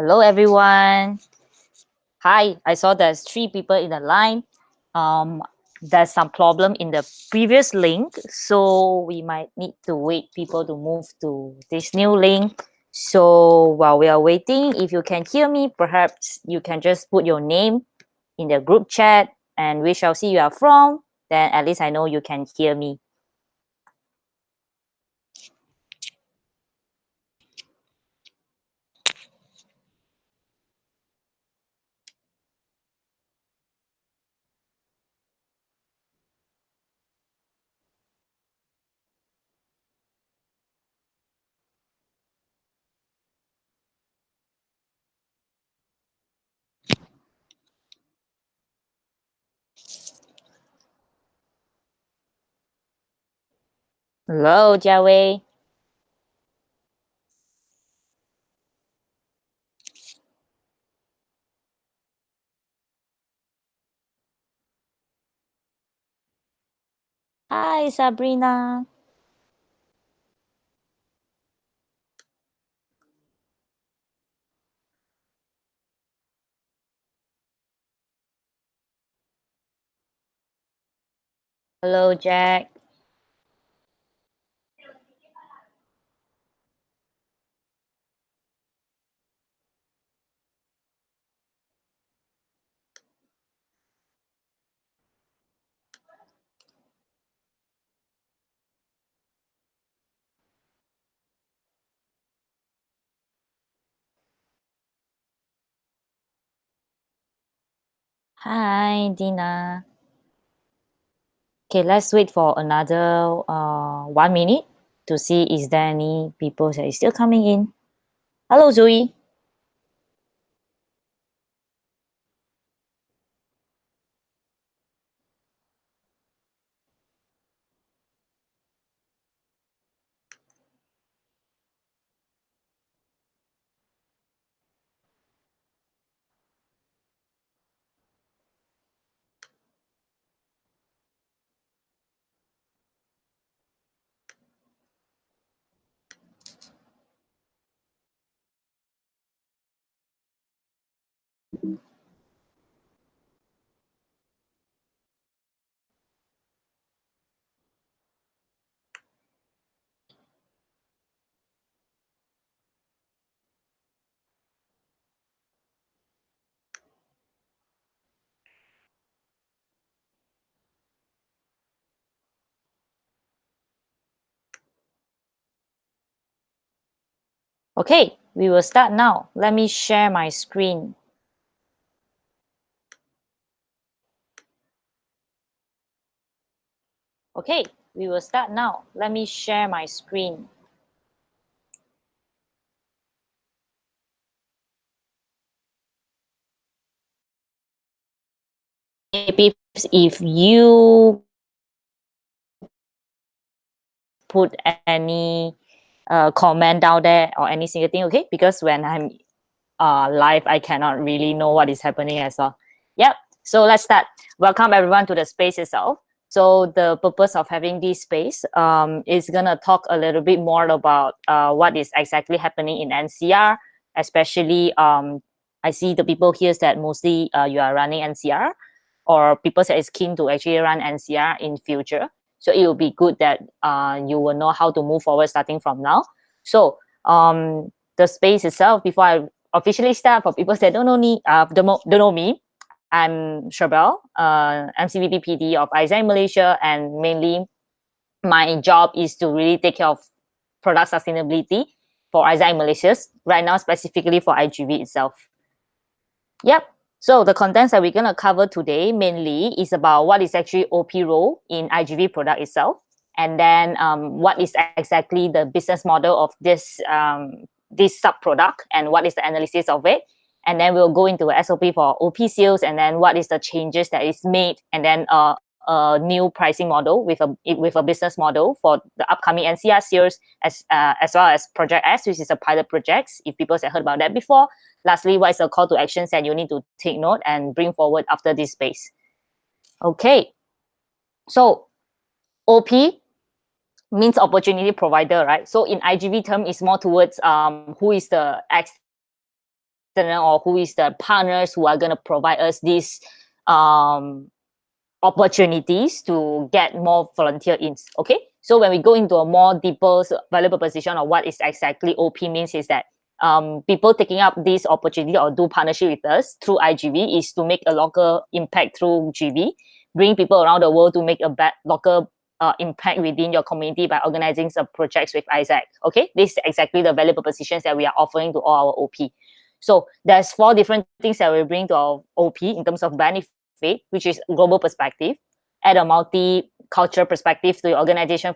Hello, everyone. Hi, I saw there's 3 people in the line. There's some problem in the previous link, so we might need to wait people to move to this new link. So while we are waiting, if you can hear me, perhaps you can just put your name in the group chat and we shall see you are from. Then at least I know you can hear me. Hello, Jiawei. Hi, Sabrina. Hello, Jack. Hi, Dina. Okay, let's wait for another 1 minute to see is there any people that is still coming in. Hello, Zoe. Okay, we will start now. Let me share my screen. Okay, we will start now. Let me share my screen. If you put any comment down there or any single thing, okay? Because when I'm live, I cannot really know what is happening as well. Yep. So let's start. Welcome everyone to the space itself. So the purpose of having this space is gonna talk a little bit more about what is exactly happening in NCR, especially I see the people here that mostly you are running NCR or people that is keen to actually run NCR in future. So it will be good that you will know how to move forward starting from now. So the space itself, before I officially start, for people that don't know me, don't know me, I'm Sherbelle, MCVP PD of Isaac Malaysia, and mainly my job is to really take care of product sustainability for Isaac Malaysia, right now specifically for IGV itself. Yep. So the contents that we're going to cover today mainly is about what is actually OP role in IGV product itself, and then what is exactly the business model of this sub product and what is the analysis of it. And then we'll go into a SOP for OP sales, and then what is the changes that is made, and then a new pricing model with a business model for the upcoming NCR sales, as well as Project S, which is a pilot project. If people have heard about that before. Lastly, what is the call to actions that you need to take note and bring forward after this space? Okay, so OP means opportunity provider, right? So in IGV term, it's more towards who is the or who is the partners who are going to provide us these opportunities to get more volunteer in. Okay, so when we go into a more deeper value proposition of what is exactly OP means is that people taking up this opportunity or do partnership with us through IGV is to make a local impact through GV, bring people around the world to make a local impact within your community by organizing some projects with Isaac. Okay, this is exactly the value propositions that we are offering to all our OP. So there's 4 different things that we bring to our OP in terms of benefit, which is global perspective, add a multi-cultural perspective to your organization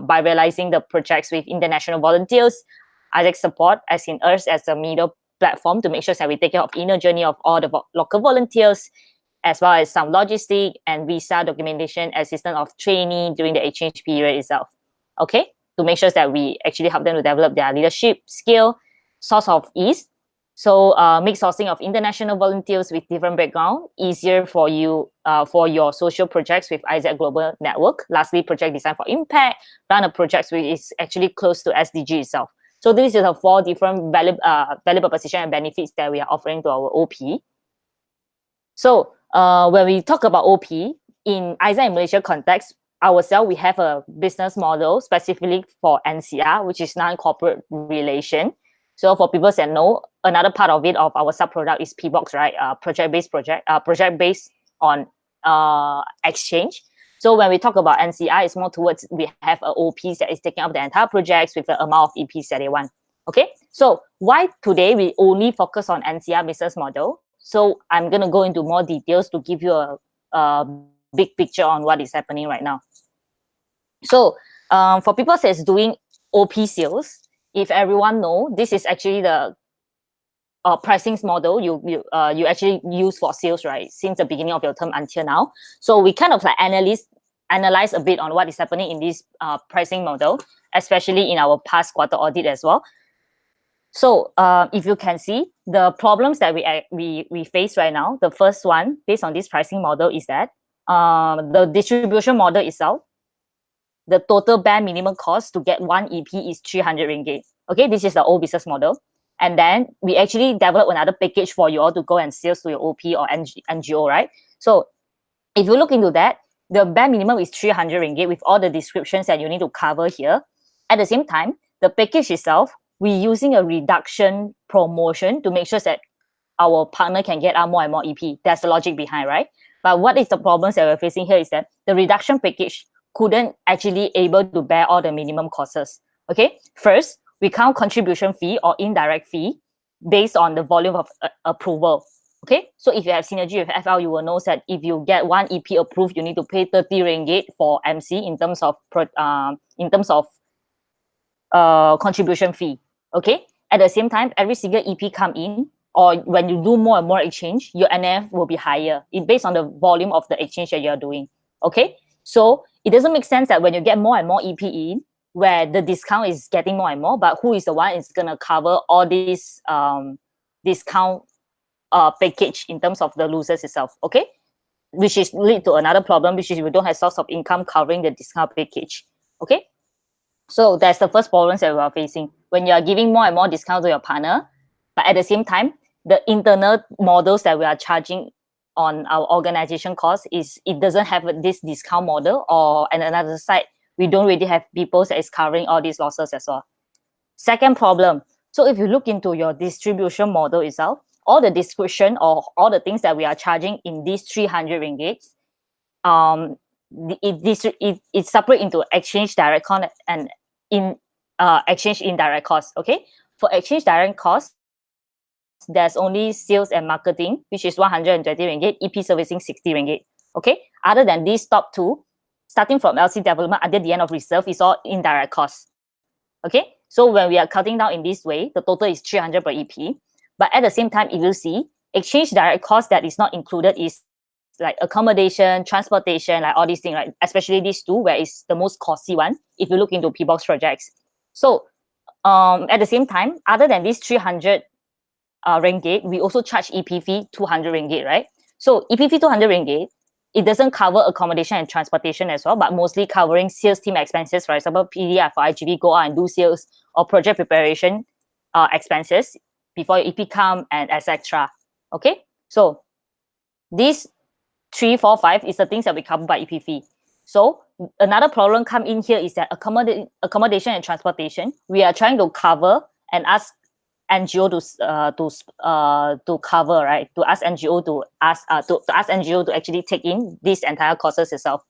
by realizing the projects with international volunteers, Isaac support as in us as a middle platform to make sure that we take care of inner journey of all the local volunteers, as well as some logistic and visa documentation assistance of trainee during the exchange period itself. Okay, to make sure that we actually help them to develop their leadership skill, source of ease. So make sourcing of international volunteers with different background easier for you for your social projects with Isaac Global Network. Lastly, project design for impact, run a project which is actually close to SDG itself. So these are the 4 different value proposition and benefits that we are offering to our OP. So when we talk about OP in Isaac and Malaysia context, ourselves, we have a business model specifically for NCR, which is non-corporate relation. So for people that know, another part of it of our sub-product is PBox, right? Project based on exchange. So when we talk about NCR, it's more towards we have a OPs that is taking up the entire projects with the amount of EPs that they want. Okay, so why today we only focus on NCR business model? So I'm going to go into more details to give you a big picture on what is happening right now. So for people that's doing OP sales, if everyone know, this is actually the pricing model you actually use for sales, right? Since the beginning of your term until now. So we kind of like analyze a bit on what is happening in this pricing model, especially in our past quarter audit as well. So if you can see the problems that we face right now, the first one based on this pricing model is that the distribution model itself, the total bare minimum cost to get 1 EP is 300 ringgit. Okay, this is the old business model. And then we actually develop another package for you all to go and sales to your OP or NGO, right? So if you look into that, the bare minimum is 300 ringgit with all the descriptions that you need to cover here. At the same time, the package itself, we're using a reduction promotion to make sure that our partner can get out more and more EP. That's the logic behind, right? But what is the problems that we're facing here is that the reduction package couldn't actually able to bear all the minimum costs. Okay, first, we count contribution fee or indirect fee based on the volume of approval. Okay, so if you have synergy with FL, you will know that if you get 1 EP approved, you need to pay 30 ringgit for MC in terms of contribution fee. Okay, at the same time, every single EP come in, or when you do more and more exchange, your NF will be higher. It's based on the volume of the exchange that you're doing. Okay, so it doesn't make sense that when you get more and more EP in, where the discount is getting more and more, but who is the one is going to cover all these discount package in terms of the losers itself, okay? Which is lead to another problem, which is we don't have source of income covering the discount package, okay? So that's the first problems that we are facing. When you are giving more and more discount to your partner, but at the same time, the internal models that we are charging on our organization cost is it doesn't have this discount model, or on another side, we don't really have people that is covering all these losses as well. Second problem, so if you look into your distribution model itself, all the description or all the things that we are charging in these 300 ringgit, it's separate into exchange direct cost and exchange indirect cost. Okay, for exchange direct cost, there's only sales and marketing, which is 120 ringgit, EP servicing 60 ringgit. Okay, other than these top two, starting from LC development until the end of reserve is all indirect costs. Okay, so when we are cutting down in this way, the total is 300 per EP. But at the same time, if you see, exchange direct cost that is not included is like accommodation, transportation, like all these things, right? Especially these two, where it's the most costly one, if you look into PBox projects. So at the same time, other than these 300 ringgit, we also charge EP fee 200 ringgit, right? So EP fee 200 ringgit, it doesn't cover accommodation and transportation as well, but mostly covering sales team expenses. For example, PDI for IGV, go out and do sales or project preparation expenses before your EP come, and etc. Okay, so these 3, 4, 5 is the things that we cover by EP fee. So another problem come in here is that accommodation and transportation, we are trying to cover and ask NGO to cover, right? To ask NGO to ask NGO to actually take in this entire courses itself.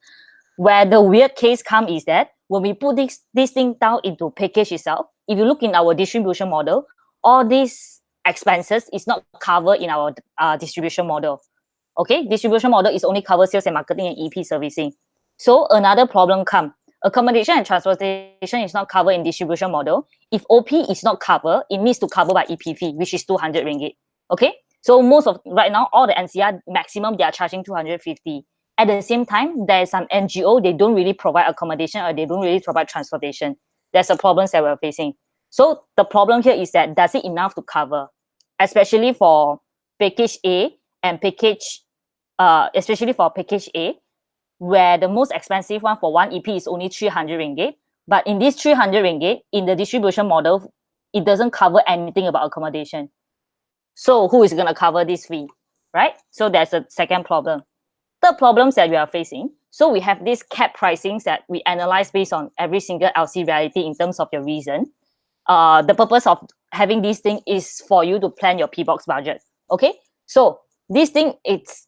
Where the weird case come is that when we put this thing down into package itself, if you look in our distribution model, all these expenses is not covered in our distribution model. Okay, distribution model is only cover sales and marketing and EP servicing. So another problem come. Accommodation and transportation is not covered in distribution model. If OP is not covered, it needs to cover by EP fee, which is 200 ringgit. Okay, so most of right now, all the NCR maximum they are charging 250. At the same time, there is some NGO, they don't really provide accommodation or they don't really provide transportation. There's a problem that we're facing. So the problem here is that does it enough to cover, especially for package A and package, especially for package A, where the most expensive one for one EP is only 300 ringgit. But in this 300 ringgit, in the distribution model, it doesn't cover anything about accommodation. So who is going to cover this fee, right? So that's the second problem. Third problems that we are facing. So we have this cap pricings that we analyze based on every single LC reality in terms of your reason. The purpose of having this thing is for you to plan your P-box budget. Okay, so this thing, it's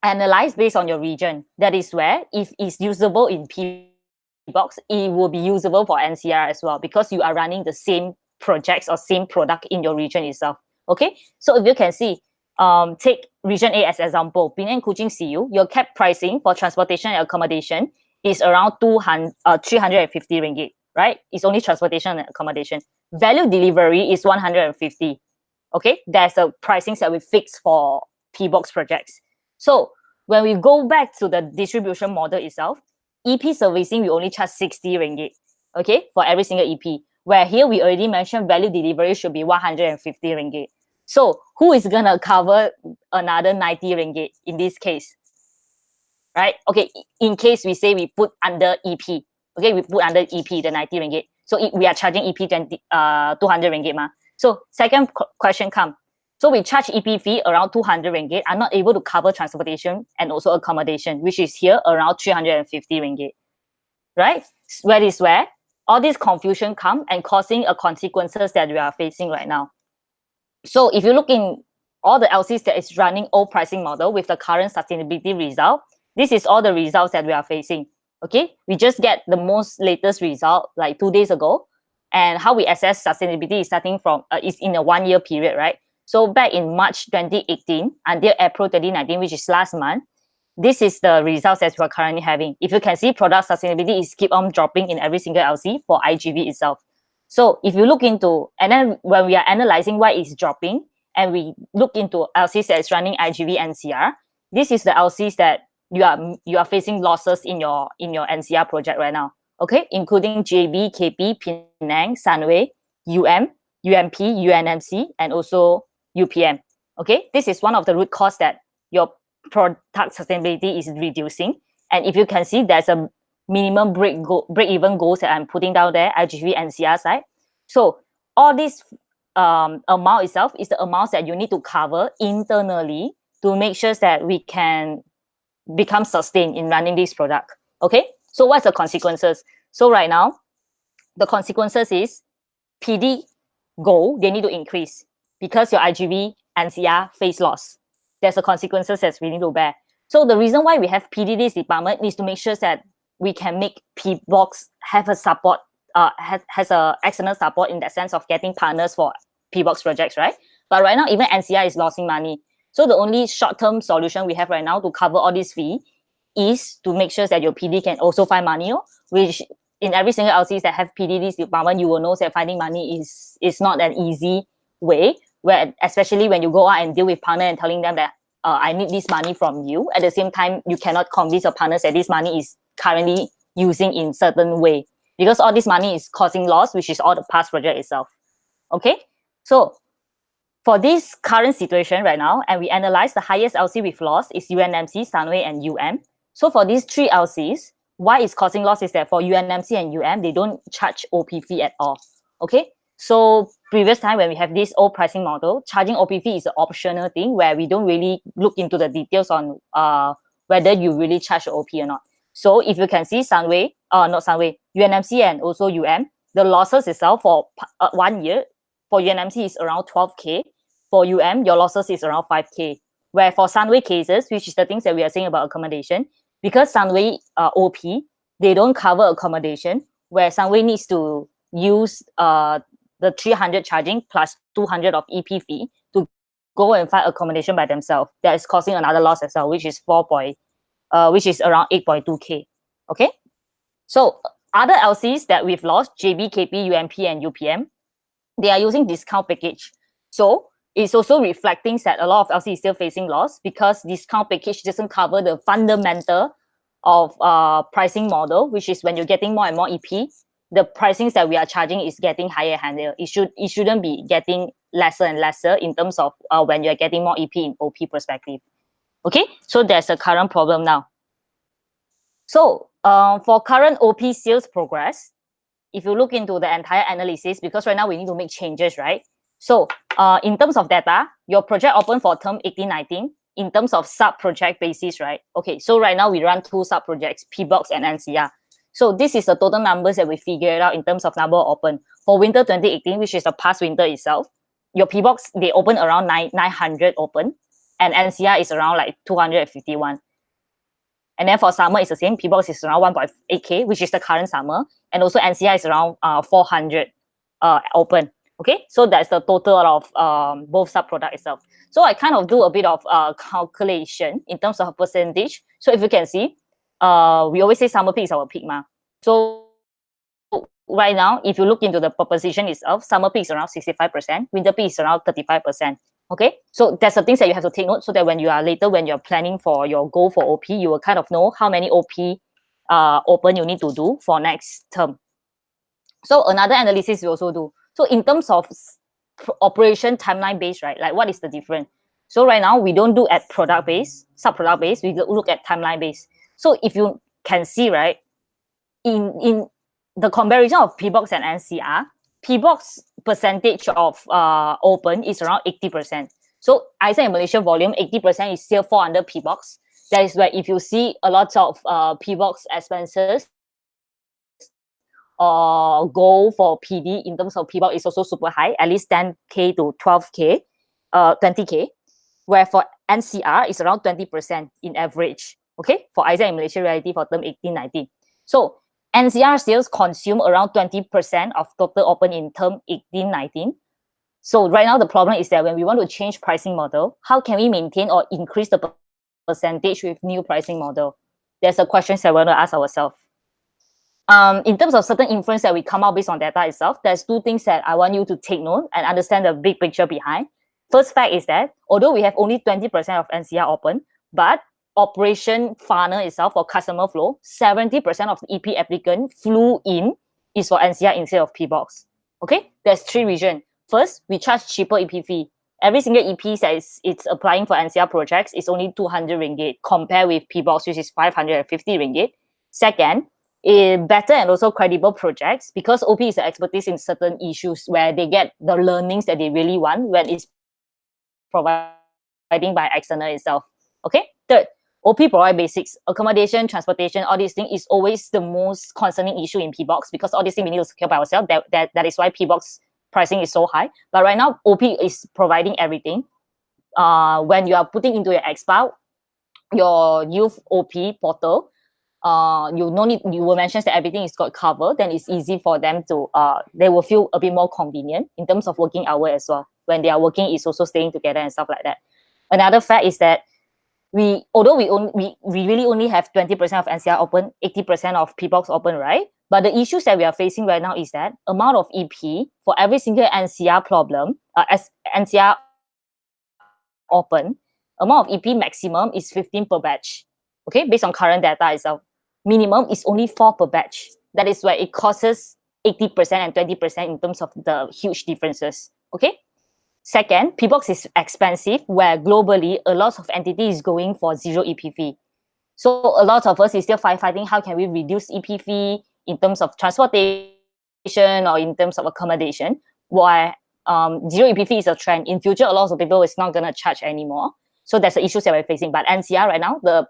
analyzed based on your region. That is where if it's usable in P-box, it will be usable for NCR as well, because you are running the same projects or same product in your region itself. Okay, so if you can see, take region A as example, Penang, Kuching, CU, your cap pricing for transportation and accommodation is around 350 ringgit, right? It's only transportation and accommodation. Value delivery is 150. Okay, that's the pricings that we fix for P-box projects. So when we go back to the distribution model itself, EP servicing, we only charge 60 ringgit, okay, for every single EP. Where here we already mentioned value delivery should be 150 ringgit. So who is going to cover another 90 ringgit in this case? Right? Okay, in case we say we put under EP. Okay, we put under EP the 90 ringgit. So we are charging EP 200 ringgit. So second question come. So we charge EP fee around 200 ringgit. I'm not able to cover transportation and also accommodation, which is here around 350 ringgit. Right? Where is where all this confusion come and causing a consequences that we are facing right now. So if you look in all the LCs that is running old pricing model with the current sustainability result, this is all the results that we are facing. Okay, we just get the most latest result like 2 days ago, and how we assess sustainability is starting from is in a 1 year period, right? So back in March 2018 until April 2019, which is last month, this is the results that we are currently having. If you can see, product sustainability is keep on dropping in every single LC for IGV itself. So if you look into, and then when we are analyzing why it's dropping, and we look into LCs that is running IGV NCR, this is the LCs that you are facing losses in your NCR project right now. Okay, including JB, KP, Penang, Sunway, UMP, UNMC, and also UPM. Okay, this is one of the root cause that your product sustainability is reducing. And if you can see, there's a minimum break-even goals that I'm putting down there, IGV NCR side. So all this amount itself is the amounts that you need to cover internally to make sure that we can become sustained in running this product. Okay, so what's the consequences? So right now, the consequences is PD goal, they need to increase because your IGV NCR face loss. There's the consequences that we need to bear. So the reason why we have PD this department is to make sure that we can make P-box have a support, has a excellent support in that sense of getting partners for P-box projects, right? But right now, even NCR is losing money. So the only short-term solution we have right now to cover all this fee is to make sure that your PD can also find money, which in every single LCs that have PD this department, you will know that finding money is not an easy way, where especially when you go out and deal with partner and telling them that I need this money from you. At the same time, you cannot convince your partners that this money is currently using in certain way, because all this money is causing loss, which is all the past project itself. Okay, so for this current situation right now, and we analyze the highest LC with loss is UNMC, Sunway, and UM. So for these three LCs, why it's causing loss is that for UNMC and UM, they don't charge OP fee at all. Okay, So previous time when we have this old pricing model, charging OP fee is an optional thing where we don't really look into the details on whether you really charge the OP or not. So if you can see Sunway, not Sunway, UNMC and also the losses itself for 1 year for UNMC is around 12K. For your losses is around 5K. Where for Sunway cases, which is the things that we are saying about accommodation, because Sunway OP, they don't cover accommodation, where Sunway needs to use the 300 charging plus 200 of EP fee to go and find accommodation by themselves. That is causing another loss as well, which is which is around 8.2K. Okay. So other LCs that we've lost, JB, KP, UMP, and UPM, they are using discount package. So it's also reflecting that a lot of LC is still facing loss because discount package doesn't cover the fundamental of pricing model, which is when you're getting more and more EP, the pricings that we are charging is getting higher and higher. It shouldn't be getting lesser and lesser in terms of when you're getting more EP in OP perspective. Okay, so there's a current problem now. So for current OP sales progress, if you look into the entire analysis, because right now we need to make changes, right? So in terms of data, your project open for term 18-19, in terms of sub-project basis, right? Okay, so right now we run 2 sub-projects, P-Box and NCR. So this is the total numbers that we figured out in terms of number open. For winter 2018, which is the past winter itself, your P-Box, they open around 900 open, and NCR is around like 251. And then for summer, it's the same. P-Box is around 1.8K, which is the current summer. And also NCR is around 400 open. Okay, so that's the total of both sub-product itself. So I kind of do a bit of calculation in terms of percentage. So if you can see, we always say summer peak is our peak. So right now, if you look into the proposition itself, summer peak is around 65%, winter peak is around 35%. Okay, so that's the things that you have to take note so that when you are later, when you're planning for your goal for OP, you will kind of know how many OP open you need to do for next term. So another analysis we also do. So in terms of operation timeline based, right? Like what is the difference? So right now we don't do at product based, sub-product based, we look at timeline based. So if you can see, right, in the comparison of P-Box and NCR, P-Box percentage of open is around 80%. So ISA in Malaysia volume, 80% is still fall under P-Box. That is where if you see a lot of P-Box expenses or goal for PD in terms of P-Box is also super high, at least 10K to 12K, 20K, where for NCR is around 20% in average. Okay, for ISA in Malaysia reality for term 18-19. So NCR sales consume around 20% of total open in term 18-19. So right now the problem is that when we want to change pricing model, how can we maintain or increase the percentage with new pricing model? There's a question that we want to ask ourselves. In terms of certain inference that we come out based on data itself, there's 2 things that I want you to take note and understand the big picture behind. First fact is that although we have only 20% of NCR open, but operation funnel itself for customer flow, 70% of the EP applicant flew in is for NCR instead of P-Box. Okay, there's 3 reasons. First, we charge cheaper EP fee. Every single EP that it's applying for NCR projects is only 200 ringgit compared with P-Box, which is 550 ringgit. Second, better and also credible projects because OP is an expertise in certain issues where they get the learnings that they really want when it's providing by external itself. Okay. Third, OP provide basics, accommodation, transportation, all these things is always the most concerning issue in P-Box because all these things we need to secure by ourselves. That is why P-Box pricing is so high. But right now, OP is providing everything. When you are putting into your expo, your youth OP portal, you will mention that everything is got covered, then it's easy for them to they will feel a bit more convenient in terms of working hour as well. When they are working, it's also staying together and stuff like that. Another fact is that although we really only have 20% of NCR open, 80% of P-Box open, right? But the issues that we are facing right now is that amount of EP for every single NCR problem, as NCR open, amount of EP maximum is 15 per batch. Okay, based on current data itself. Minimum is only 4 per batch. That is where it causes 80% and 20% in terms of the huge differences. Okay. Second, P-Box is expensive, where globally a lot of entities is going for 0 EP fee. So a lot of us is still fighting how can we reduce EP fee in terms of transportation or in terms of accommodation. why zero EP fee is a trend. In future, a lot of people is not gonna charge anymore. So that's the issues that we're facing. But NCR right now, the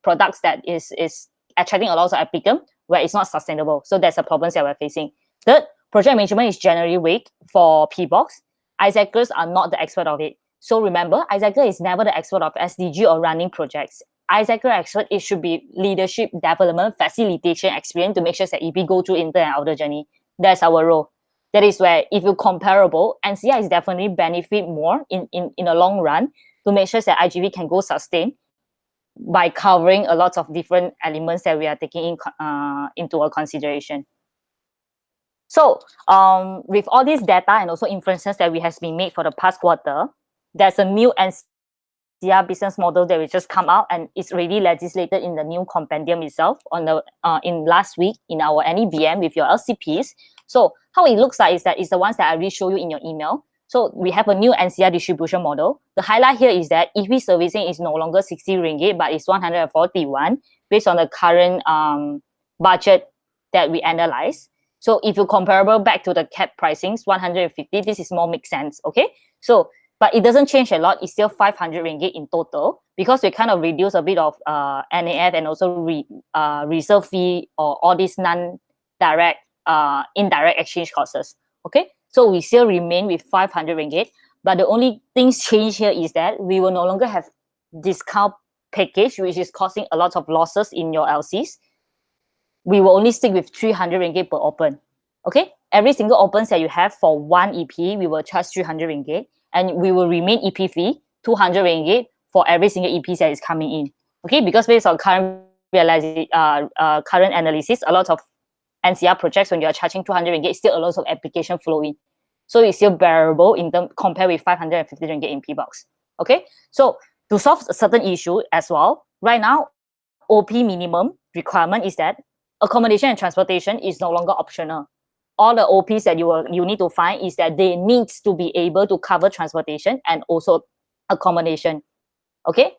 products that is attracting a lot of applicants where it's not sustainable. So that's the problems that we're facing. Third, project management is generally weak for PBox. Isaacers are not the expert of it. So remember, Isaacer is never the expert of SDG or running projects. Isaacer expert, it should be leadership, development, facilitation, experience to make sure that EP go through inter and outer journey. That's our role. That is where, if you're comparable, NCR is definitely benefit more in the long run to make sure that IGV can go sustain by covering a lot of different elements that we are taking into our consideration. So with all this data and also inferences that we has been made for the past quarter, there's a new NCR business model that will just come out, and it's already legislated in the new compendium itself on the in last week in our NEBM with your LCPs. So how it looks like is that it's the ones that I will show you in your email. So we have a new NCR distribution model. The highlight here is that EP servicing is no longer 60 ringgit, but it's 141 based on the current budget that we analyze. So if you comparable back to the cap pricings, 150, this is more make sense, okay? So, but it doesn't change a lot. It's still 500 ringgit in total because we kind of reduce a bit of NAF and also reserve fee or all these non-direct, indirect exchange costs, okay? So we still remain with 500 ringgit, but the only things change here is that we will no longer have discount package, which is causing a lot of losses in your LCs. We will only stick with 300 ringgit per open. Okay, every single opens that you have for one EP, we will charge 300 ringgit, and we will remain EP fee 200 ringgit for every single EP that is coming in. Okay, because based on current current analysis, a lot of NCR projects, when you are charging 200 ringgit, still a lot of application flow in. So it's still bearable in term compared with 550 ringgit in PBox. Okay, so to solve a certain issue as well, right now, OP minimum requirement is that accommodation and transportation is no longer optional. All the OPs that you need to find is that they need to be able to cover transportation and also accommodation. Okay.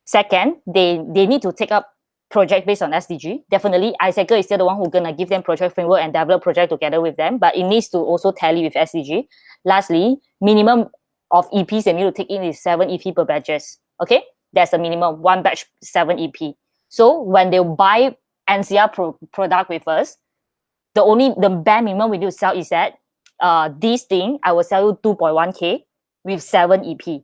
Second, they need to take up project based on SDG. Definitely, Isaaccer is still the one who's gonna give them project framework and develop project together with them, but it needs to also tally with SDG. Lastly, minimum of EPs they need to take in is 7 EP per batches. Okay, that's a minimum, one batch 7 EP. So when they buy NCR product with us, the bare minimum we need to sell is that this thing I will sell you 2.1k with 7 EP.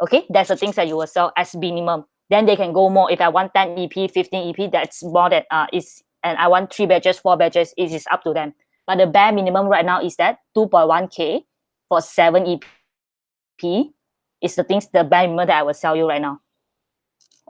Okay, that's the things that you will sell as minimum. Then they can go more. If I want 10 EP, 15 EP, that's more than and I want 3 batches, 4 batches, it is up to them. But the bare minimum right now is that 2.1k for 7 EP is the bare minimum that I will sell you right now.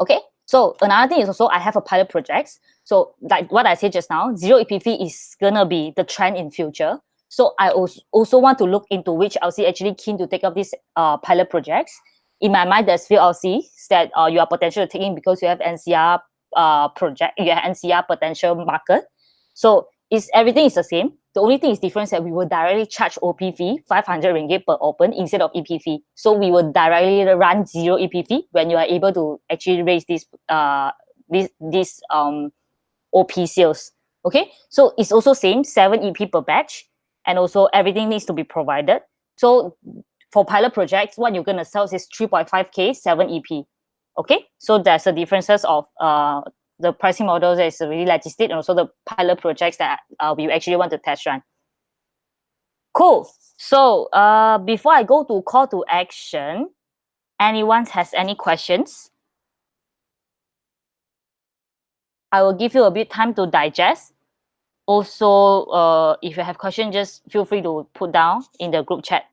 Okay, so another thing is also I have a pilot projects. So like what I said just now, zero EP fee is gonna be the trend in future. So I also want to look into which LC actually keen to take up these pilot projects. In my mind, there's few LCs that you are potentially taking because you have NCR project, you have NCR potential market. So everything is the same. The only thing is different that we will directly charge OP fee 500 ringgit per open instead of EP fee. So we will directly run zero EP fee when you are able to actually raise this OP sales. Okay, so it's also same 7 EP per batch, and also everything needs to be provided. So for pilot projects, what you're gonna sell is 3.5k 7 EP. Okay, so there's the differences of the pricing models that is really legislated, and also the pilot projects that we actually want to test run. Cool. So before I go to call to action, anyone has any questions? I will give you a bit time to digest. Also, if you have questions, just feel free to put down in the group chat.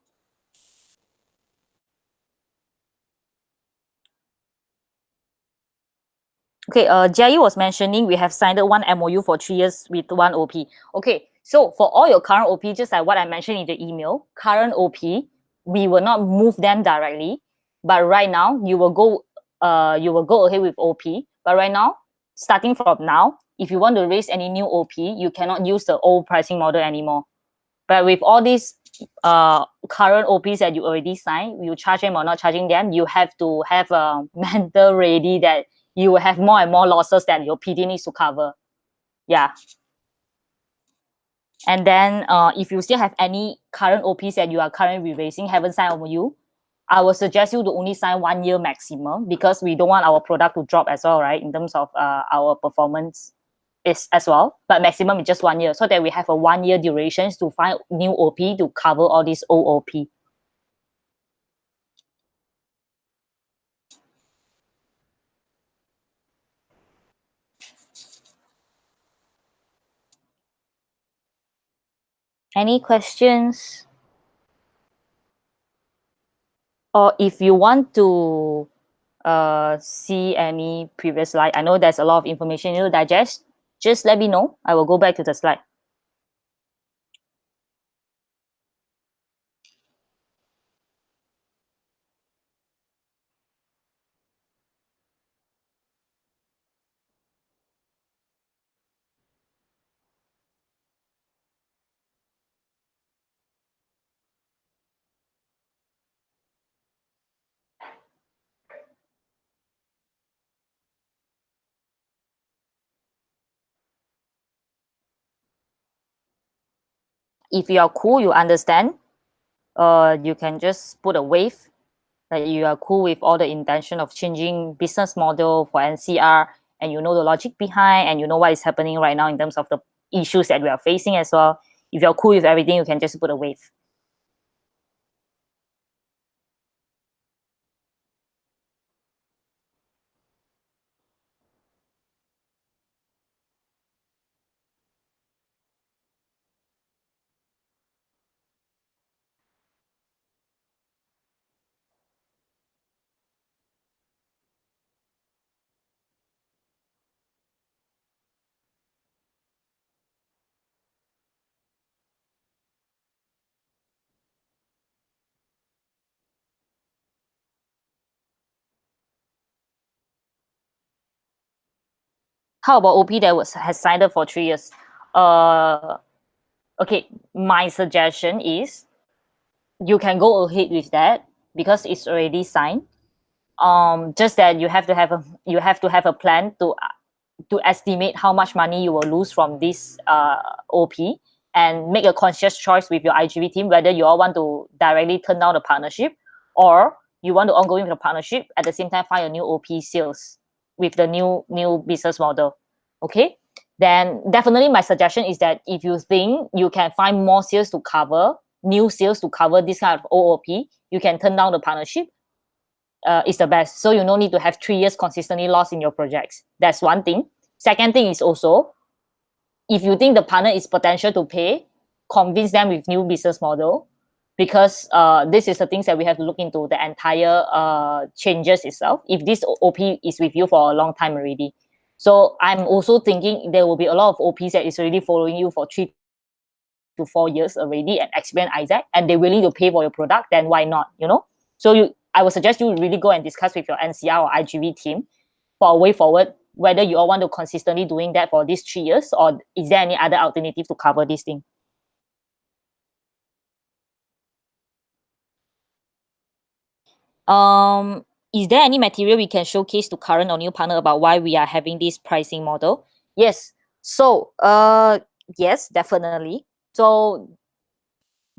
Okay, Jia was mentioning we have signed one MOU for 3 years with one OP. Okay, so for all your current OP, just like what I mentioned in the email, current OP, we will not move them directly, but right now you will go ahead with OP. But right now, starting from now, if you want to raise any new OP, you cannot use the old pricing model anymore. But with all these current OPs that you already signed, you charge them or not charging them, you have to have a mental ready that you will have more and more losses that your PD needs to cover. Yeah. And then if you still have any current OPs that you are currently raising, haven't signed MOU, I would suggest you to only sign 1 year maximum, because we don't want our product to drop as well, right? In terms of our performance is as well. But maximum is just 1 year, so that we have a 1 year durations to find new OP to cover all these old OP. Any questions? Or if you want to see any previous slide, I know there's a lot of information you digest, just let me know. I will go back to the slide. If you are cool, you understand, you can just put a wave that you are cool with all the intention of changing business model for NCR, and you know the logic behind, and you know what is happening right now in terms of the issues that we are facing as well. If you're cool with everything, you can just put a wave. How about OP that has signed up for 3 years? Uh, okay, my suggestion is you can go ahead with that because it's already signed. Just that you have to have a plan to estimate how much money you will lose from this OP, and make a conscious choice with your IGV team whether you all want to directly turn down the partnership, or you want to ongoing with the partnership at the same time find a new OP sales with the new business model. Okay, then definitely my suggestion is that if you think you can find more sales to cover, new sales to cover this kind of OOP, you can turn down the partnership. Is the best. So you no need to have 3 years consistently lost in your projects. That's one thing. Second thing is also, if you think the partner is potential to pay, convince them with new business model, because this is the things that we have to look into the entire changes itself. If this OP is with you for a long time already, so I'm also thinking there will be a lot of OPs that is already following you for 3 to 4 years already and experience Isaac, and they're willing to pay for your product, then why not? You know, so I would suggest you really go and discuss with your NCR or IGV team for a way forward, whether you all want to consistently doing that for these 3 years, or is there any other alternative to cover this thing. Is there any material we can showcase to current or new partner about why we are having this pricing model? Yes. So yes, definitely. So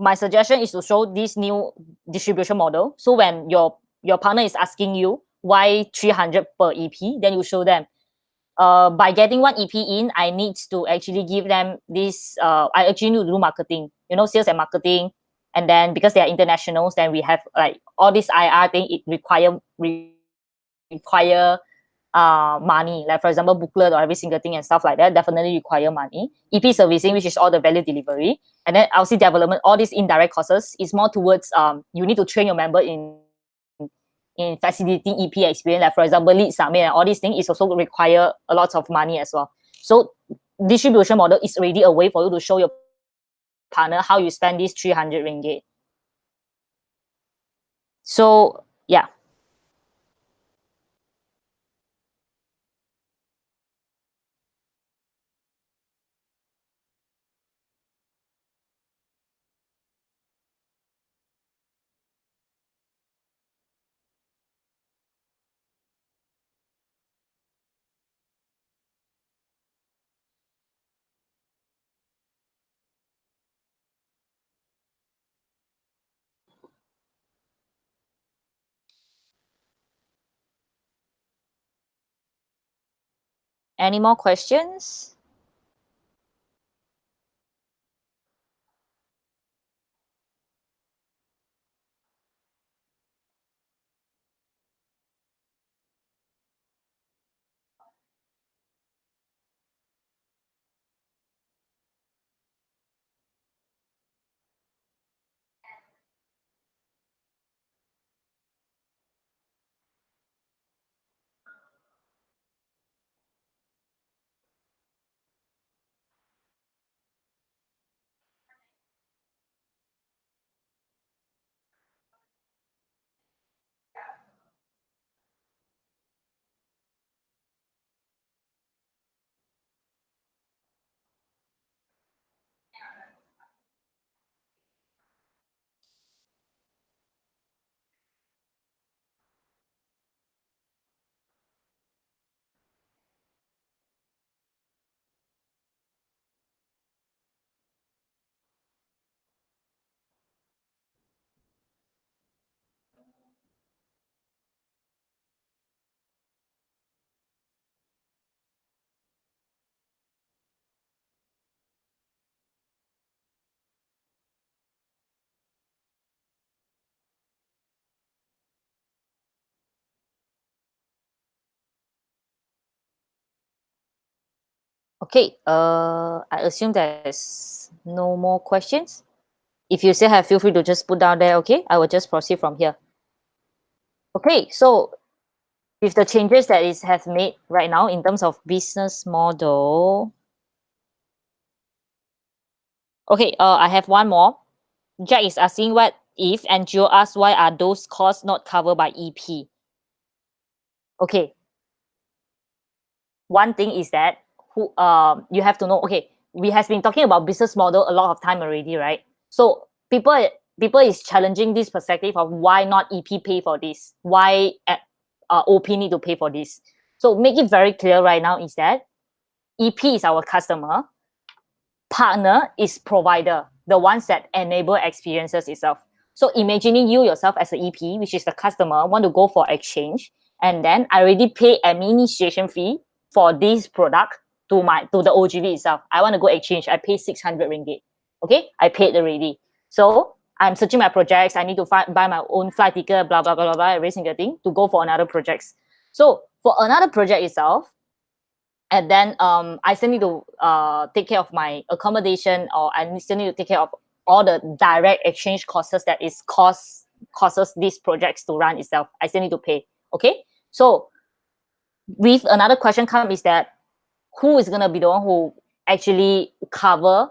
my suggestion is to show this new distribution model. So when your partner is asking you why 300 per EP, then you show them, by getting one EP in, I need to actually give them this. I actually need to do marketing, sales and marketing, and then because they are internationals, then we have like all this IR thing. It require money. Like for example, booklet or every single thing and stuff like that definitely require money. EP servicing, which is all the value delivery, and then LC development, all these indirect costs is more towards you need to train your member in facilitating EP experience. Like for example, lead summit and all these things is also require a lot of money as well. So distribution model is already a way for you to show your partner how you spend this 300 ringgit. So yeah. Any more questions? Okay, I assume there's no more questions. If you still have, feel free to just put down there, okay? I will just proceed from here. Okay, so with the changes that it has made right now in terms of business model. Okay, I have one more. Jack is asking what if, and Gio asks why are those costs not covered by EP? Okay, one thing is that you have to know, okay, we has been talking about business model a lot of time already, right? So people is challenging this perspective of why not EP pay for this, why OP need to pay for this. So make it very clear right now is that EP is our customer, partner is provider, the ones that enable experiences itself. So imagining you yourself as an EP, which is the customer, want to go for exchange, and then I already pay administration fee for this product to the OGV itself. I want to go exchange. I pay 600 ringgit. Okay, I paid already. So I'm searching my projects. I need to buy my own flight ticket, blah blah blah blah blah, every single thing to go for another projects. So for another project itself, and then I still need to take care of my accommodation, or I still need to take care of all the direct exchange costs that is costs these projects to run itself. I still need to pay. Okay, so with another question come is that who is gonna be the one who actually cover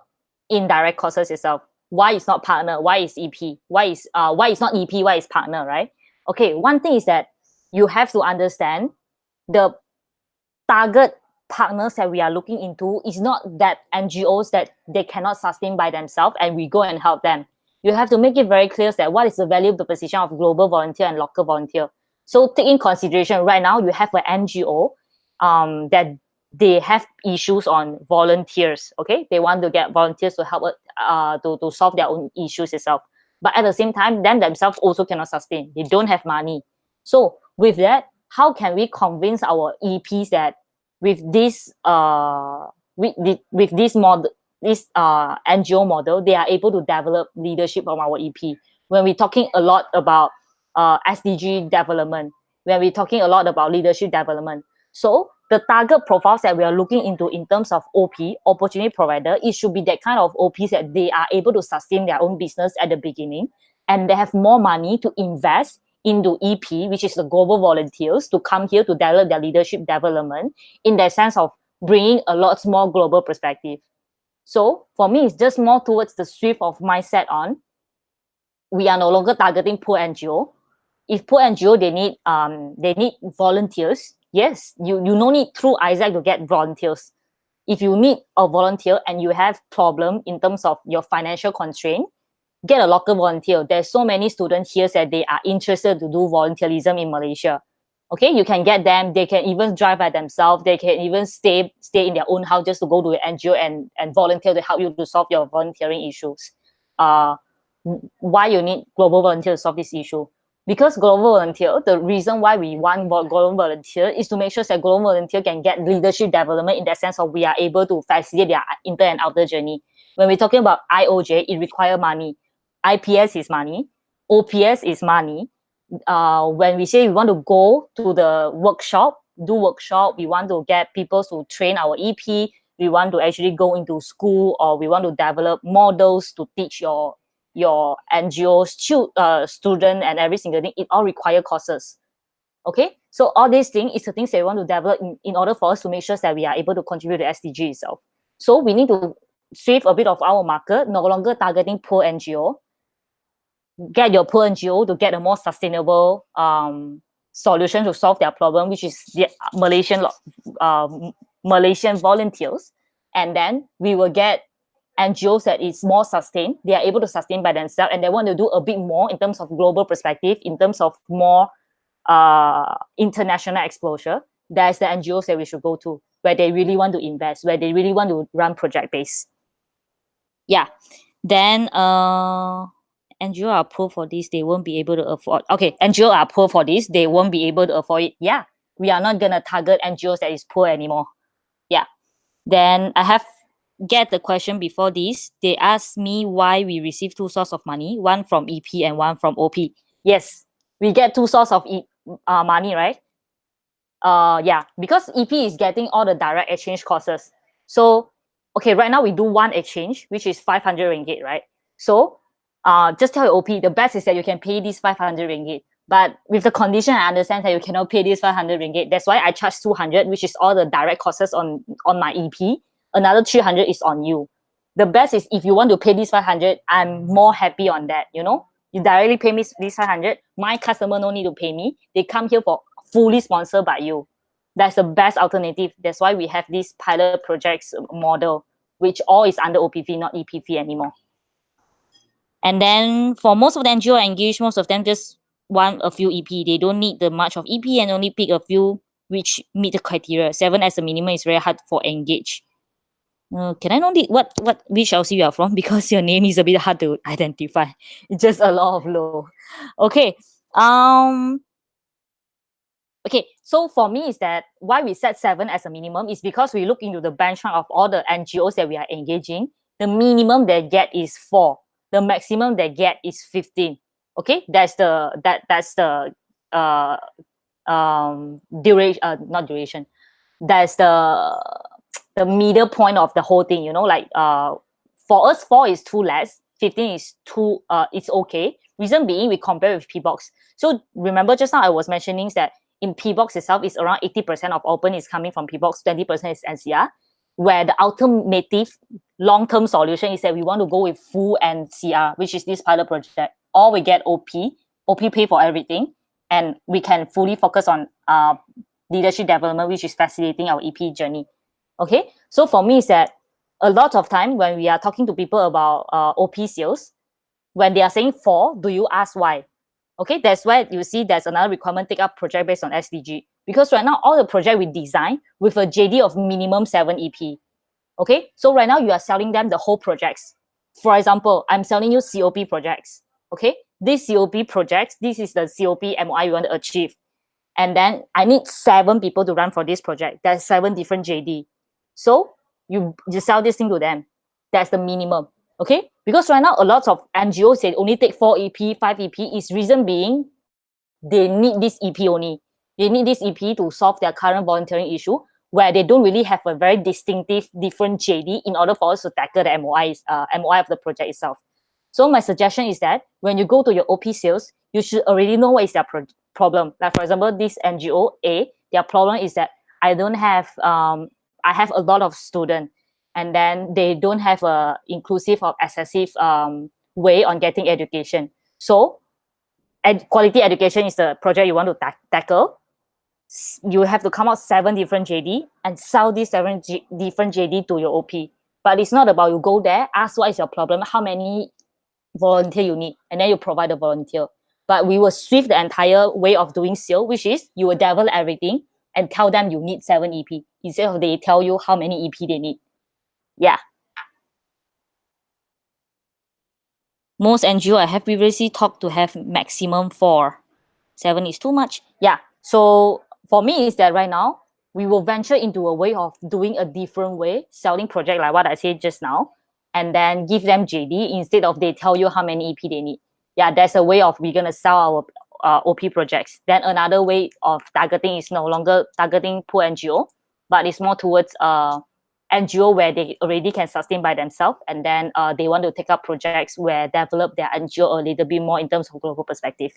indirect costs itself? Why is not partner? Why is EP? Why is not EP? Why is partner? Right? Okay, one thing is that you have to understand the target partners that we are looking into is not that NGOs that they cannot sustain by themselves and we go and help them. You have to make it very clear that what is the value of the position of global volunteer and local volunteer. So take in consideration right now you have an NGO that they have issues on volunteers. Okay, they want to get volunteers to help to solve their own issues itself. But at the same time, them themselves also cannot sustain. They don't have money. So with that, how can we convince our EPs that with this with this model, this NGO model, they are able to develop leadership from our EP? When we're talking a lot about SDG development, when we're talking a lot about leadership development, so the target profiles that we are looking into in terms of OP, opportunity provider, it should be that kind of OPs that they are able to sustain their own business at the beginning, and they have more money to invest into EP, which is the global volunteers, to come here to develop their leadership development in the sense of bringing a lot more global perspective. So for me, it's just more towards the shift of mindset on we are no longer targeting poor NGO. If poor NGO they need volunteers, yes, you no need through Isaac to get volunteers. If you need a volunteer and you have problem in terms of your financial constraint, get a local volunteer. There's so many students here that they are interested to do volunteerism in Malaysia. Okay, you can get them. They can even drive by themselves. They can even stay in their own house just to go to an NGO and volunteer to help you to solve your volunteering issues. Why you need global volunteers to solve this issue? because global volunteer, the reason why we want global volunteer is to make sure that global volunteer can get leadership development in the sense of we are able to facilitate their inter and outer journey. When we're talking about IOJ, it requires money. IPS is money. OPS is money. When we say we want to go to the workshop, do workshop, we want to get people to train our EP, we want to actually go into school, or we want to develop models to teach your NGO student and every single thing, it all require courses. Okay, so all these things is the things that we want to develop in order for us to make sure that we are able to contribute to SDG itself. So we need to shift a bit of our market, no longer targeting poor NGO, get your poor NGO to get a more sustainable solution to solve their problem, which is the Malaysian volunteers. And then we will get NGOs that is more sustained. They are able to sustain by themselves, and they want to do a bit more in terms of global perspective, in terms of more international exposure. That's the NGOs that we should go to, where they really want to invest, where they really want to run project based. Yeah. Then NGO are poor for this, they won't be able to afford. Okay, NGO are poor for this, they won't be able to afford it. Yeah, we are not gonna target NGOs that is poor anymore. Yeah. Then I have get the question before this. They asked me why we receive two sources of money, one from EP and one from OP. Yes, we get two sources of money, right? Yeah, because EP is getting all the direct exchange costs. So, okay, right now we do one exchange, which is 500 ringgit, right? So, just tell your OP, the best is that you can pay this 500 ringgit. But with the condition, I understand that you cannot pay this 500 ringgit. That's why I charge 200, which is all the direct costs on my EP. Another 300 is on you. The best is if you want to pay this 500, I'm more happy on that, you know? You directly pay me this 500, my customer no need to pay me. They come here for fully sponsored by you. That's the best alternative. That's why we have this pilot projects model, which all is under OPV, not EPV anymore. And then for most of the NGO engaged, most of them just want a few EP. They don't need the much of EP and only pick a few which meet the criteria. 7 as a minimum is very hard for engage. Can I know which LC you are from? Because your name is a bit hard to identify. It's just a lot of low. Okay. Okay, so for me is that why we set 7 as a minimum is because we look into the benchmark of all the NGOs that we are engaging. The minimum they get is 4. The maximum they get is 15. Okay, that's the duration, not duration. That's the middle point of the whole thing, you know, like for us 4 is too less, 15 is too it's okay. Reason being we compare with P-Box. So remember just now I was mentioning that in P-Box itself is around 80% of open is coming from P-Box, 20% is NCR, where the alternative long-term solution is that we want to go with full NCR, which is this pilot project. Or we get OP pay for everything, and we can fully focus on leadership development, which is facilitating our EP journey. Okay, so for me is that a lot of time when we are talking to people about OP sales, when they are saying 4, do you ask why? Okay, that's why you see there's another requirement, take up project based on SDG. Because right now, all the project we design with a JD of minimum 7 EP. Okay, so right now you are selling them the whole projects. For example, I'm selling you COP projects. Okay, these COP projects, this is the COP MOI we want to achieve. And then I need 7 people to run for this project. There's 7 different JD. So you sell this thing to them. That's the minimum. Okay, because right now a lot of NGOs say only take 4 EP, 5 EP. Is reason being they need this EP only. They need this EP to solve their current volunteering issue, where they don't really have a very distinctive different JD in order for us to tackle the MOI of the project itself. So my suggestion is that when you go to your OP sales, you should already know what is their problem. Like for example, this NGO A, their problem is that I have a lot of students, and then they don't have a inclusive or accessive way on getting education. So quality education is the project you want to tackle. You have to come out 7 different JD and sell these 7 different JD to your OP. But it's not about you go there, ask what is your problem, how many volunteer you need, and then you provide the volunteer. But we will shift the entire way of doing sale, which is you will develop everything and tell them you need 7 EP instead of they tell you how many EP they need. Yeah. Most NGO I have previously talked to have maximum 4. 7 is too much. Yeah. So for me is that right now we will venture into a way of doing a different way, selling project like what I said just now, and then give them JD instead of they tell you how many EP they need. Yeah, there's a way of we're gonna sell our OP projects. Then another way of targeting is no longer targeting poor NGO, but it's more towards NGO where they already can sustain by themselves, and then they want to take up projects where develop their NGO a little bit more in terms of global perspective.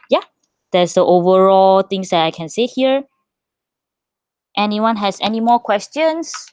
Yeah, that's the overall things that I can say here. Anyone has any more questions?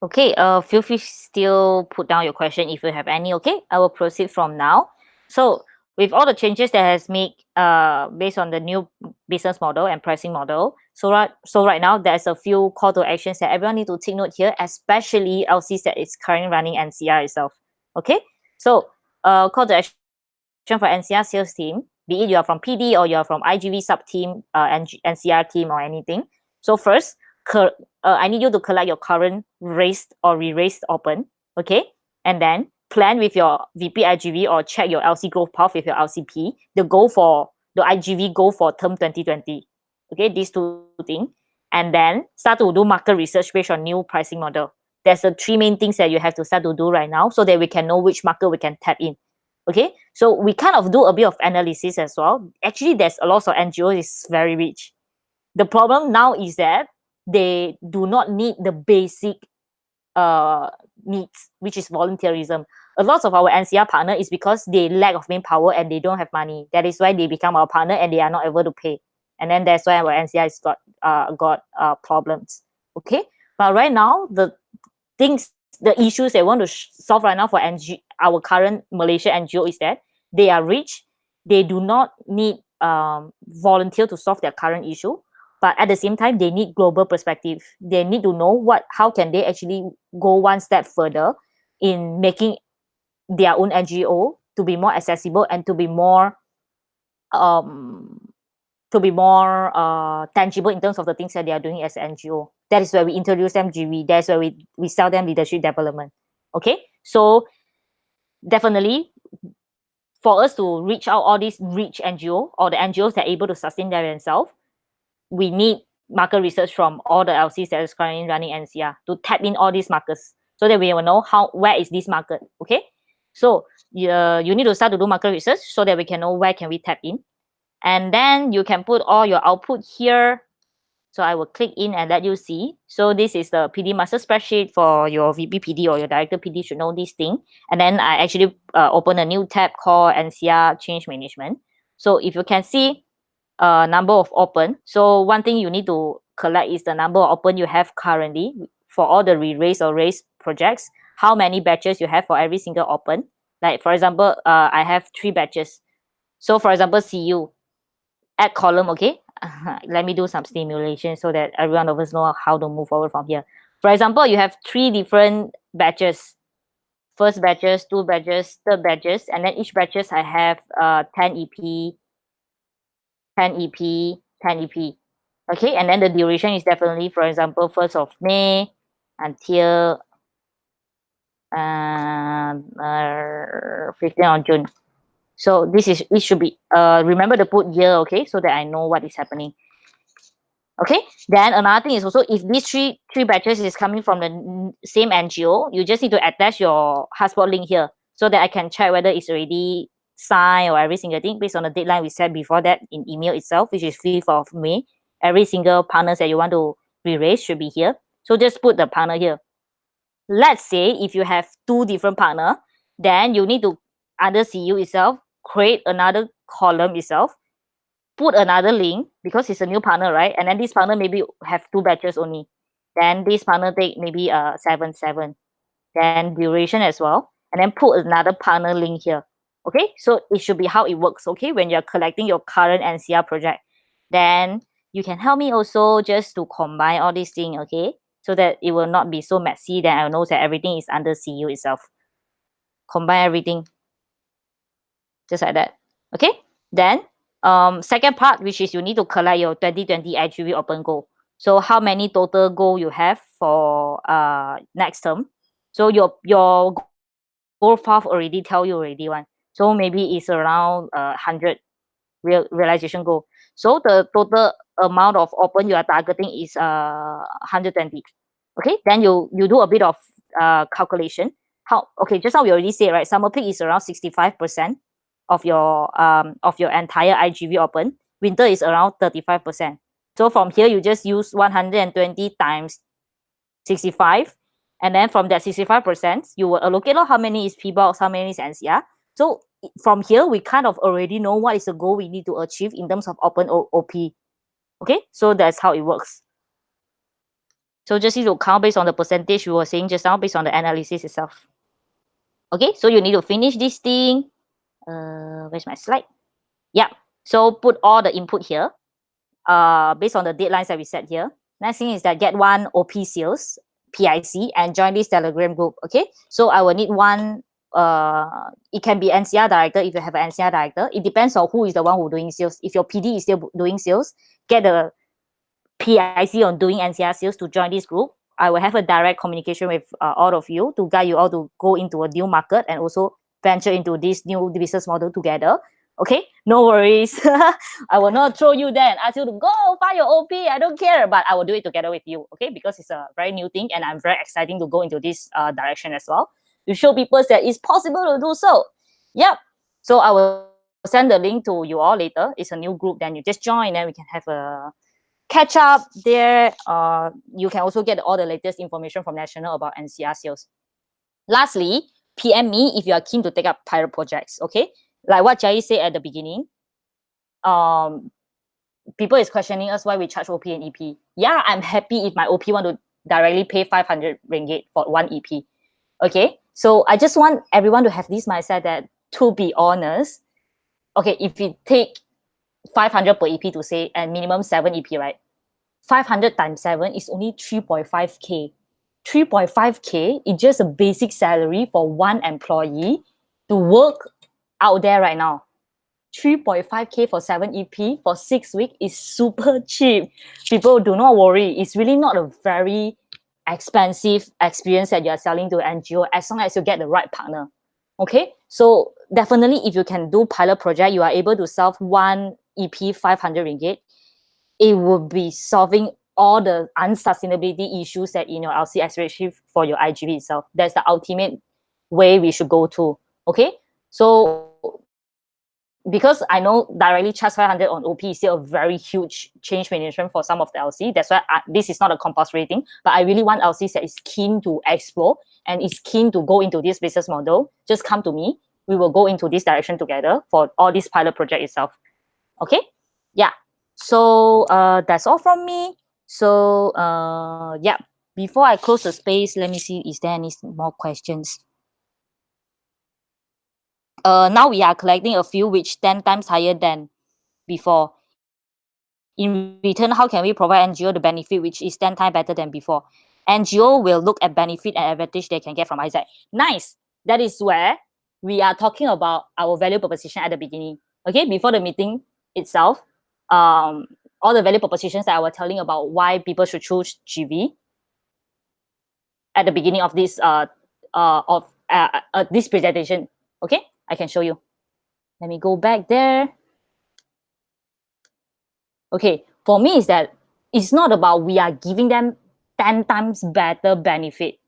Okay, feel free still put down your question if you have any. Okay, I will proceed from now. So with all the changes that has made based on the new business model and pricing model, so right now there's a few call to actions that everyone need to take note here, especially LCs that is currently running NCR itself. Okay, so call to action for NCR sales team, be it you are from PD or you are from IGV sub team, NCR team or anything. So first, I need you to collect your current raised or re-raised open, okay? And then plan with your VP IGV or check your LC growth path with your LCP. The IGV goal for term 2020. Okay, these two things. And then start to do market research based on new pricing model. There's the three main things that you have to start to do right now so that we can know which market we can tap in. Okay, so we kind of do a bit of analysis as well. Actually, there's a lot of NGOs is very rich. The problem now is that they do not need the basic needs, which is volunteerism. A lot of our NCR partner is because they lack of manpower and they don't have money. That is why they become our partner and they are not able to pay. And then that's why our NCR has got problems. Okay, but right now the issues they want to solve right now for our current Malaysia NGO is that they are rich, they do not need volunteer to solve their current issue, but at the same time they need global perspective. They need to know how can they actually go one step further in making their own NGO to be more accessible and to be more um tangible in terms of the things that they are doing as an NGO. That is where we introduce them GV. That's where we sell them leadership development. Okay, so definitely for us to reach out all these rich NGO or the NGOs that are able to sustain themselves, we need market research from all the LCs that is currently running NCR to tap in all these markets so that we will know where is this market. Okay, so you need to start to do market research so that we can know where can we tap in. And then you can put all your output here. So I will click in and let you see. So this is the PD master spreadsheet for your VP PD or your director PD should know this thing. And then I actually open a new tab called NCR Change Management. So if you can see number of open. So one thing you need to collect is the number of open you have currently for all the re-raise or raise projects. How many batches you have for every single open. Like for example, I have 3 batches. So for example, CU, add column, okay? Let me do some stimulation so that everyone of us know how to move forward from here. For example, you have 3 different batches. First batches, 2 batches, third batches, and then each batches I have 10 EP, 10 EP, 10 EP. Okay, and then the duration is definitely, for example, 1st of May until 15th of June. So it should be remember to put year, okay, so that I know what is happening. Okay, then another thing is also if these three batches is coming from the same NGO, you just need to attach your hotspot link here so that I can check whether it's already signed or every single thing based on the deadline we set before that in email itself, which is 5th of May. Every single partners that you want to re-raise should be here. So just put the partner here. Let's say if you have two different partner, then you need to under CU itself create another column itself, put another link because it's a new partner, right? And then this partner maybe have two batches only. Then this partner take maybe 7. Then duration as well. And then put another partner link here. Okay, so it should be how it works. Okay, when you're collecting your current NCR project, then you can help me also just to combine all these things. Okay, so that it will not be so messy. Then I know that everything is under CU itself. Combine everything just like that. Okay, then second part, which is you need to collect your 2020 IGV open goal. So how many total goal you have for next term? So your goal path already tell you already one. So maybe it's around 100 realization goal. So the total amount of open you are targeting is 120. Okay, then you do a bit of calculation. How okay? Just now we already said, right? Summer peak is around 65% of your entire IGV open. Winter is around 35%. So from here you just use 120 times 65, and then from that 65%, you will allocate how many is P-box, how many is NCR. So from here, we kind of already know what is the goal we need to achieve in terms of open OP. Okay, so that's how it works. So just need to count based on the percentage we were saying just now, based on the analysis itself. Okay, so you need to finish this thing. Where's my slide? Yeah, so put all the input here. Based on the deadlines that we set here. Next thing is that get one OP sales, PIC, and join this Telegram group. Okay, so I will need one. It can be NCR director if you have an NCR director. It depends on who is the one who doing sales. If your PD is still doing sales, get the PIC on doing NCR sales to join this group. I will have a direct communication with all of you to guide you all to go into a new market and also venture into this new business model together. Okay, no worries. I will not throw you there and ask you to go find your OP. I don't care, but I will do it together with you. Okay, because it's a very new thing and I'm very excited to go into this direction as well to show people that it's possible to do so. Yep. So I will send the link to you all later. It's a new group. Then you just join and we can have a catch up there. You can also get all the latest information from National about NCR sales. Lastly, PM me if you are keen to take up pilot projects. Okay, like what Jai said at the beginning. People is questioning us why we charge OP and EP. Yeah, I'm happy if my OP want to directly pay 500 ringgit for one EP. Okay, so I just want everyone to have this mindset that, to be honest, okay, if you take 500 per EP to say and minimum 7 EP, right? 500 times 7 is only 3.5K. 3.5K is just a basic salary for one employee to work out there right now. 3.5K for 7 EP for 6 weeks is super cheap. People, do not worry. It's really not a very expensive experience that you're selling to an NGO as long as you get the right partner. Okay, so definitely if you can do pilot project, you are able to sell one EP 500 ringgit. It will be solving all the unsustainability issues that in your LC, especially for your IGV itself. That's the ultimate way we should go to. Okay, so because I know directly charge 500 on OP is still a very huge change management for some of the LC. That's why this is not a compulsory thing, but I really want LCs that is keen to explore and is keen to go into this business model. Just come to me. We will go into this direction together for all this pilot project itself. Okay, yeah. So that's all from me. So yeah, before I close the space, let me see, is there any more questions? Now we are collecting a few which 10 times higher than before. In return, how can we provide NGO the benefit which is 10 times better than before? NGO will look at benefit and advantage they can get from Isaac. Nice. That is where we are talking about our value proposition at the beginning. Okay, before the meeting itself, all the value propositions that I was telling about why people should choose GV at the beginning of this this presentation. Okay, I can show you. Let me go back there. Okay, for me is that it's not about we are giving them 10 times better benefit.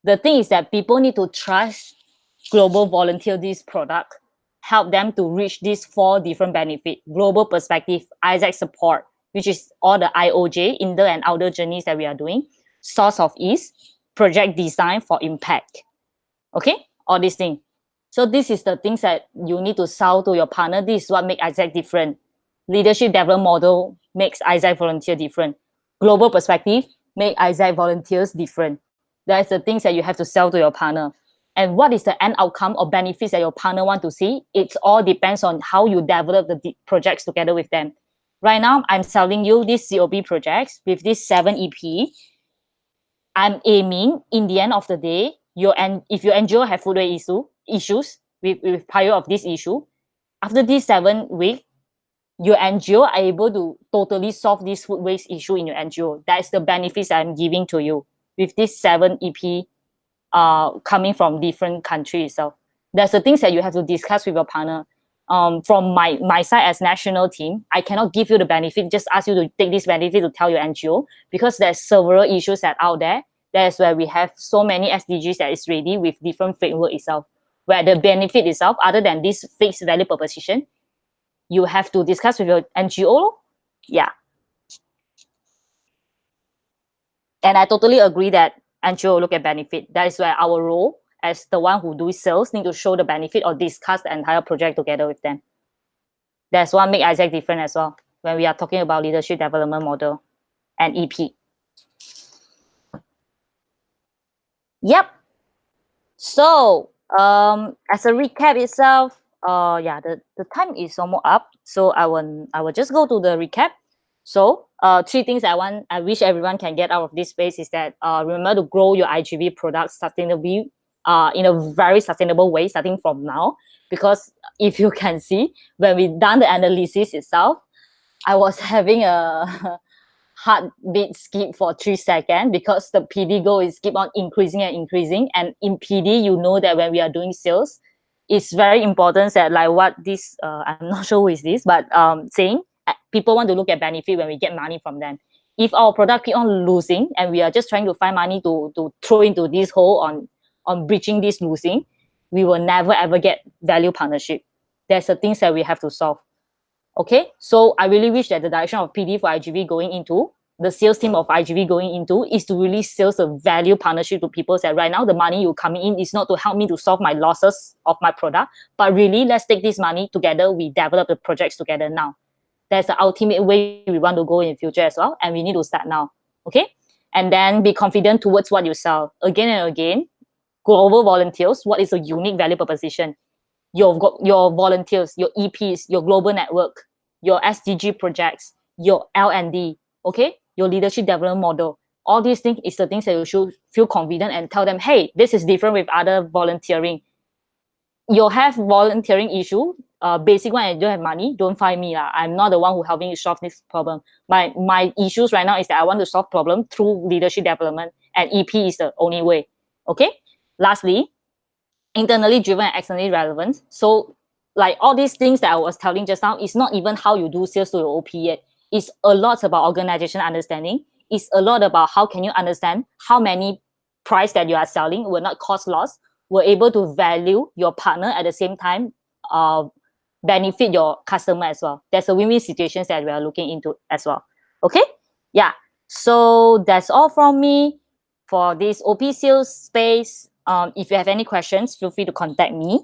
The thing is that people need to trust global volunteer this product, help them to reach these 4 different benefits: global perspective, Isaac support, which is all the IOJ, inner and outer journeys that we are doing, source of ease, project design for impact. Okay, all these things. So this is the things that you need to sell to your partner. This is what makes Isaac different. Leadership development model makes Isaac volunteer different. Global perspective make Isaac volunteers different. That's the things that you have to sell to your partner. And what is the end outcome or benefits that your partner want to see? It all depends on how you develop the projects together with them. Right now, I'm selling you these COP projects with this 7 EP. I'm aiming in the end of the day, if your NGO have food waste issues with prior of this issue, after these 7 weeks, your NGO are able to totally solve this food waste issue in your NGO. That's the benefits I'm giving to you with this 7 EP coming from different countries. So that's the things that you have to discuss with your partner. From my side as national team, I cannot give you the benefit, just ask you to take this benefit to tell your NGO, because there's several issues that out there. That's where we have so many SDGs that is ready with different framework itself, where the benefit itself, other than this fixed value proposition, you have to discuss with your NGO. Yeah. And I totally agree that NGO look at benefit. That is where our role as the one who do sales need to show the benefit or discuss the entire project together with them. That's what makes Isaac different as well when we are talking about leadership development model and EP. Yep. So as a recap itself, yeah, the time is almost up. So I will just go to the recap. So 3 things I wish everyone can get out of this space is that remember to grow your IGV products sustainably, in a very sustainable way starting from now. Because if you can see, when we done the analysis itself, I was having a heartbeat skip for 3 seconds because the PD goal is keep on increasing and increasing. And in PD, you know that when we are doing sales, it's very important that like what this, I'm not sure who is this, but saying people want to look at benefit when we get money from them. If our product keep on losing and we are just trying to find money to throw into this hole on breaching this losing, we will never ever get value partnership. That's the things that we have to solve. Okay, so I really wish that the direction of PD for IGV going into, the sales team of IGV going into, is to really sales a value partnership to people that right now the money you coming in is not to help me to solve my losses of my product, but really let's take this money together, we develop the projects together now. That's the ultimate way we want to go in the future as well, and we need to start now. Okay, and then be confident towards what you sell. Again and again, global volunteers, what is a unique value proposition? Your volunteers, your EPs, your global network, your SDG projects, your L&D, okay, your leadership development model. All these things is the things that you should feel confident and tell them, hey, this is different with other volunteering. You'll have volunteering issue, basic one, I don't have money, don't find me. I'm not the one who helping you solve this problem. My issues right now is that I want to solve problem through leadership development, and EP is the only way. Okay. Lastly, internally driven and externally relevant. So like all these things that I was telling just now, it's not even how you do sales to your OP yet. It's a lot about organization understanding. It's a lot about how can you understand how many price that you are selling will not cause loss, will able to value your partner at the same time, benefit your customer as well. There's a win-win situations that we are looking into as well. Okay? Yeah. So that's all from me for this OP sales space. If you have any questions, feel free to contact me.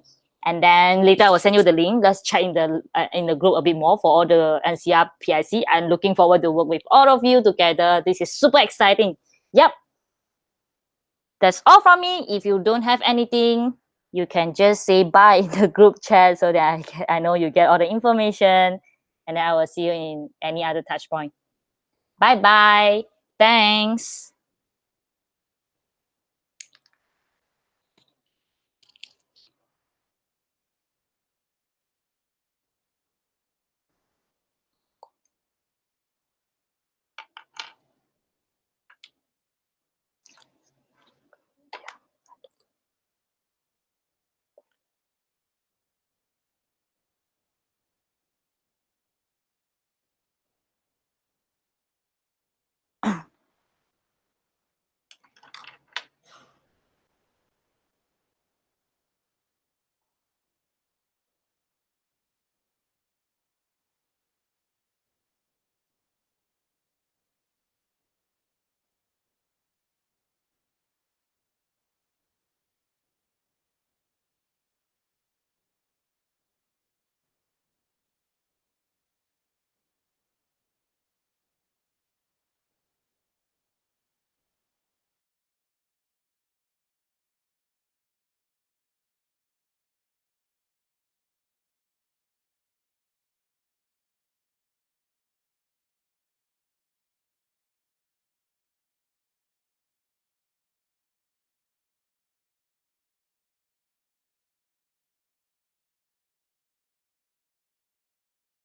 And then later I will send you the link. Let's chat in the group a bit more for all the NCR PIC. I'm looking forward to work with all of you together. This is super exciting. Yep. That's all from me. If you don't have anything, you can just say bye in the group chat so that I know you get all the information. And then I will see you in any other touch point. Bye-bye. Thanks.